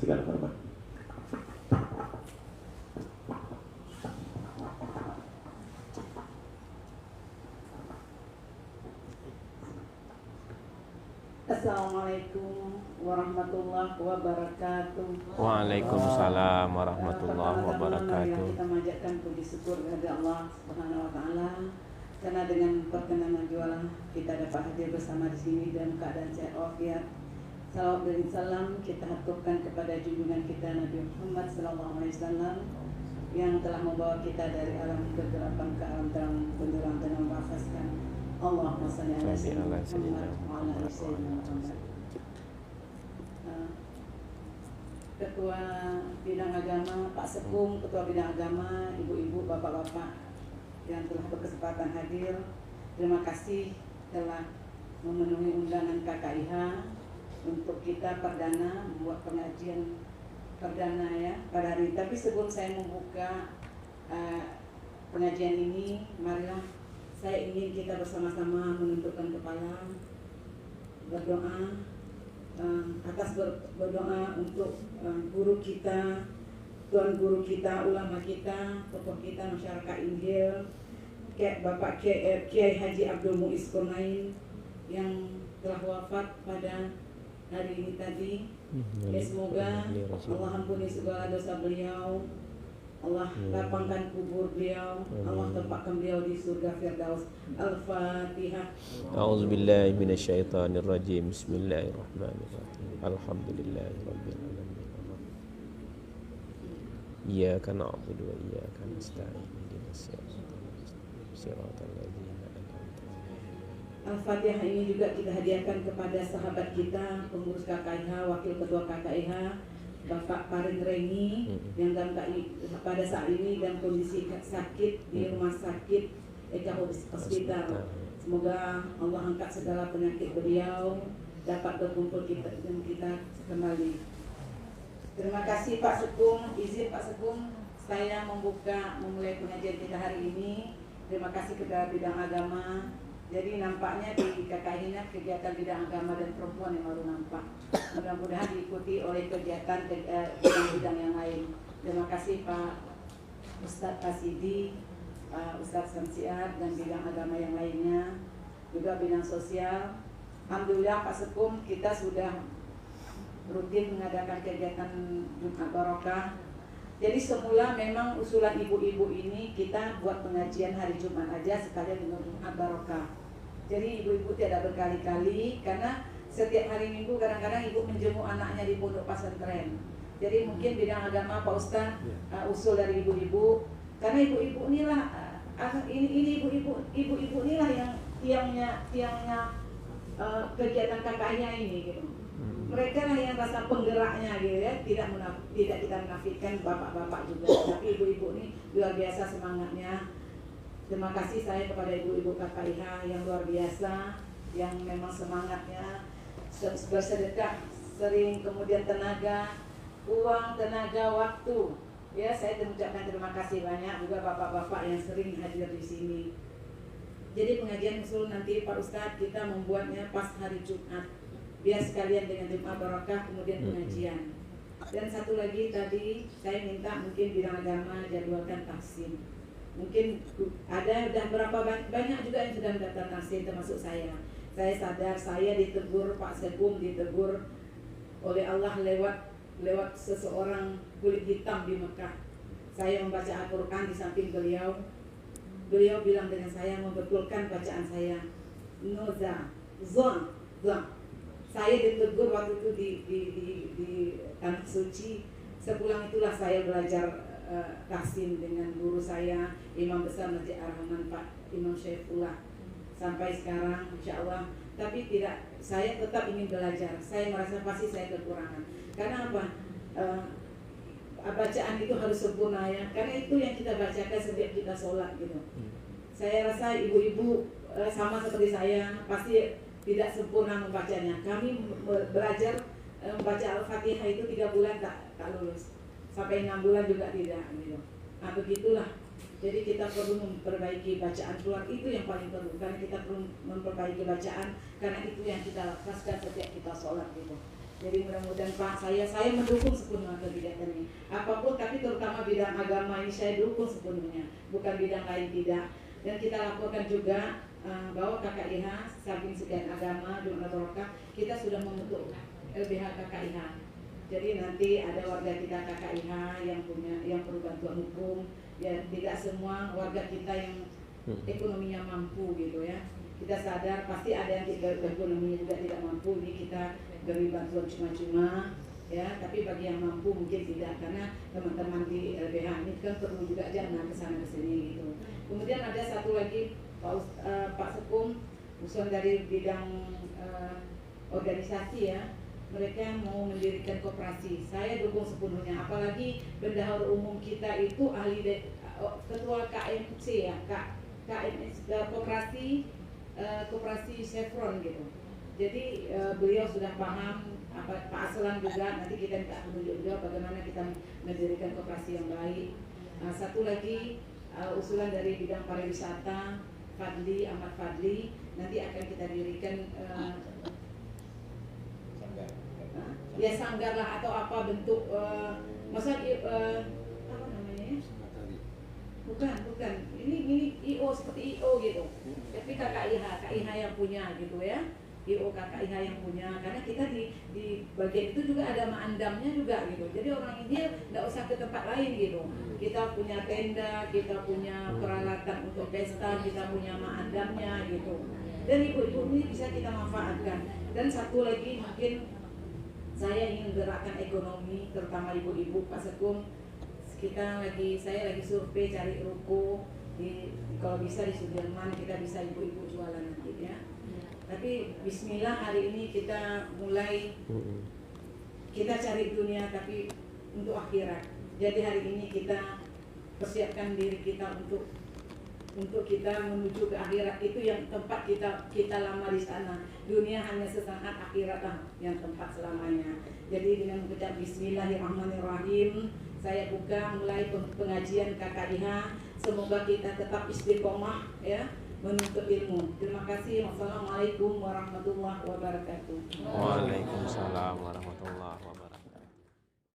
segala hormat. Assalamualaikum warahmatullahi wabarakatuh. Waalaikumsalam warahmatullahi wabarakatuh. Kita manjatkan puji syukur kepada Allah Subhanahu wa taala karena dengan perkenan jualan kita dapat hadir bersama di sini dalam keadaan sehat walafiat. Salawat dan salam kita haturkan kepada junjungan kita Nabi Muhammad sallallahu alaihi wasallam yang telah membawa kita dari alam kegelapan ke alam terang benderang dengan melafazkan Allahumma shalli ala sayyidina Muhammad wa ala ali sayyidina Muhammad. Ketua Bidang Agama Pak Sekung, Ketua Bidang Agama, Ibu-ibu, Bapak-bapak yang telah berkesempatan hadir, terima kasih telah memenuhi undangan KKIH untuk kita perdana membuat pengajian perdana ya pada hari ini. Tapi sebelum saya membuka pengajian ini, marilah saya ingin kita bersama-sama menundukkan kepala, berdoa, berdoa untuk guru kita, tuan guru kita, ulama kita, tokoh kita, masyarakat Injil, Bapak Kiai Haji Abdul Muiz Kurnain yang telah wafat pada hari ini tadi. Ya, semoga Allah ampuni segala dosa beliau, Allah lapangkan kubur beliau, Allah tempatkan beliau di surga Firdaus. Al-Fatihah. A'udzubillahi minasyaitonirrajim. Bismillahirrahmanirrahim. Alhamdulillahirabbil alamin. Iyyaka na'budu wa iyyaka nasta'in. Ihdinas siratal ladzina an'amta 'alaihim. Al-Fatihah ini juga kita hadiahkan kepada sahabat kita, pengurus KKIH, wakil ketua KKIH, Bapak Parin Reni yang pada saat ini dan kondisi sakit di rumah sakit Eka Hospital. Semoga Allah angkat segala penyakit beliau, dapat berkumpul dengan kita kembali. Terima kasih Pak Sekung, izin Pak Sekung saya memulai pengajian kita hari ini. Terima kasih kepada Bidang Agama. Jadi nampaknya di KKIH kegiatan bidang agama dan perempuan yang baru nampak. Mudah-mudahan diikuti oleh kegiatan bidang-bidang yang lain. Terima kasih Pak Ustadz Kasidi, Pak Ustadz Samsiar dan bidang agama yang lainnya, juga bidang sosial. Alhamdulillah Pak Sekung kita sudah rutin mengadakan kegiatan Jumat Barokah. Jadi semula memang usulan ibu-ibu ini kita buat pengajian hari Jumat aja sekalian dengan Jumat Barokah. Jadi ibu-ibu tidak berkali-kali karena setiap hari Minggu kadang-kadang ibu menjenguk anaknya di pondok pesantren. Jadi mungkin bidang agama Pak Ustaz usul dari ibu-ibu karena ibu-ibu inilah ini ibu-ibu inilah yang tiangnya kegiatan KKIH ini gitu. Mereka lah yang rasa penggeraknya gitu ya, tidak kita menafikan bapak-bapak juga, tapi ibu-ibu ini luar biasa semangatnya. Terima kasih saya kepada ibu-ibu KKIH yang luar biasa, yang memang semangatnya bersedekah sering, kemudian tenaga, uang, tenaga, waktu. Ya, saya mengucapkan terima kasih banyak juga bapak-bapak yang sering hadir di sini. Jadi pengajian usul nanti Pak Ustadz kita membuatnya pas hari Jumat. Biar sekalian dengan Jumat Barokah kemudian pengajian. Dan satu lagi tadi saya minta mungkin bidang agama jadwalkan tahsin. Mungkin ada dan berapa banyak juga yang sudah mendaftar tahsin termasuk saya. Saya sadar saya ditegur Pak Sekung, ditegur oleh Allah lewat seseorang kulit hitam di Mekah. Saya membaca Al-Qur'an di samping beliau. Beliau bilang dengan saya membetulkan bacaan saya. Noza, zon. Saya ditegur waktu itu di Tanah Suci. Sepulang itulah saya belajar tahsin dengan guru saya, Imam Besar Masjid Ar-Rahman Pak Imam Syaifullah. Sampai sekarang insya Allah. Tapi saya tetap ingin belajar. Saya merasa pasti saya kekurangan. Karena apa? Bacaan itu harus sempurna ya. Karena itu yang kita bacakan setiap kita sholat gitu. Saya rasa ibu-ibu sama seperti saya pasti tidak sempurna membacanya. Kami belajar membaca Al-Fatihah itu 3 bulan tak lulus. Sampai 6 bulan juga tidak gitu. Nah begitulah. Jadi kita perlu memperbaiki bacaan keluar, itu yang paling perlu. Karena kita perlu memperbaiki bacaan, karena itu yang kita lepaskan setiap kita sholat gitu. Jadi mudah-mudahan Pak, saya mendukung sepenuhnya kegiatan ini. Apapun, tapi terutama bidang agama ini saya dukung sepenuhnya, bukan bidang lain tidak. Dan kita lakukan juga bahwa KKIH samping sekian agama Jumat Barokah, kita sudah membentuk LBH KKIH. Jadi nanti ada warga kita KKIH yang perlu bantuan hukum. Ya tidak semua warga kita yang ekonominya mampu gitu ya. Kita sadar pasti ada yang ekonominya juga tidak mampu, ini kita beri bantuan cuma-cuma ya, tapi bagi yang mampu mungkin tidak, karena teman-teman di LBH ini kan perlu juga jangan kesana kesini gitu. Kemudian ada satu lagi Pak Sekung, usulan dari bidang organisasi ya, mereka mau mendirikan koperasi. Saya dukung sepenuhnya, apalagi bendahara umum kita itu ketua KMC ya, KMC koperasi Chevron gitu. Jadi beliau sudah paham, Pak Aslan juga, nanti kita minta petunjuk juga bagaimana kita mendirikan koperasi yang baik. Satu lagi usulan dari bidang pariwisata, Ahmad Fadli, nanti akan kita dirikan ya sanggar lah atau apa bentuk apa namanya? Bukan. Ini IO seperti IO gitu. Tapi KKIH yang punya gitu ya. IO KKIH yang punya, karena kita di bagian itu juga ada ma'andamnya juga gitu. Jadi orang India nggak usah ke tempat lain gitu. Kita punya tenda, kita punya peralatan untuk pesta, kita punya ma'andamnya gitu. Dan ibu-ibu ini bisa kita manfaatkan. Dan satu lagi mungkin saya ingin gerakkan ekonomi, terutama ibu-ibu Pak Sekung. Saya lagi survei cari ruko kalau bisa di Sudirman, kita bisa ibu-ibu jualan nanti ya. Tapi bismillah hari ini kita mulai, kita cari dunia tapi untuk akhirat. Jadi hari ini kita persiapkan diri kita untuk kita menuju ke akhirat, itu yang tempat kita lama di sana. Dunia hanya sesaat, akhirat lah yang tempat selamanya. Jadi dengan mengucap bismillahirrahmanirrahim, saya buka mulai pengajian KKIH. Semoga kita tetap istiqomah ya, menuntut ilmu. Terima kasih. Wassalamualaikum warahmatullahi wabarakatuh. Waalaikumsalam warahmatullahi wabarakatuh.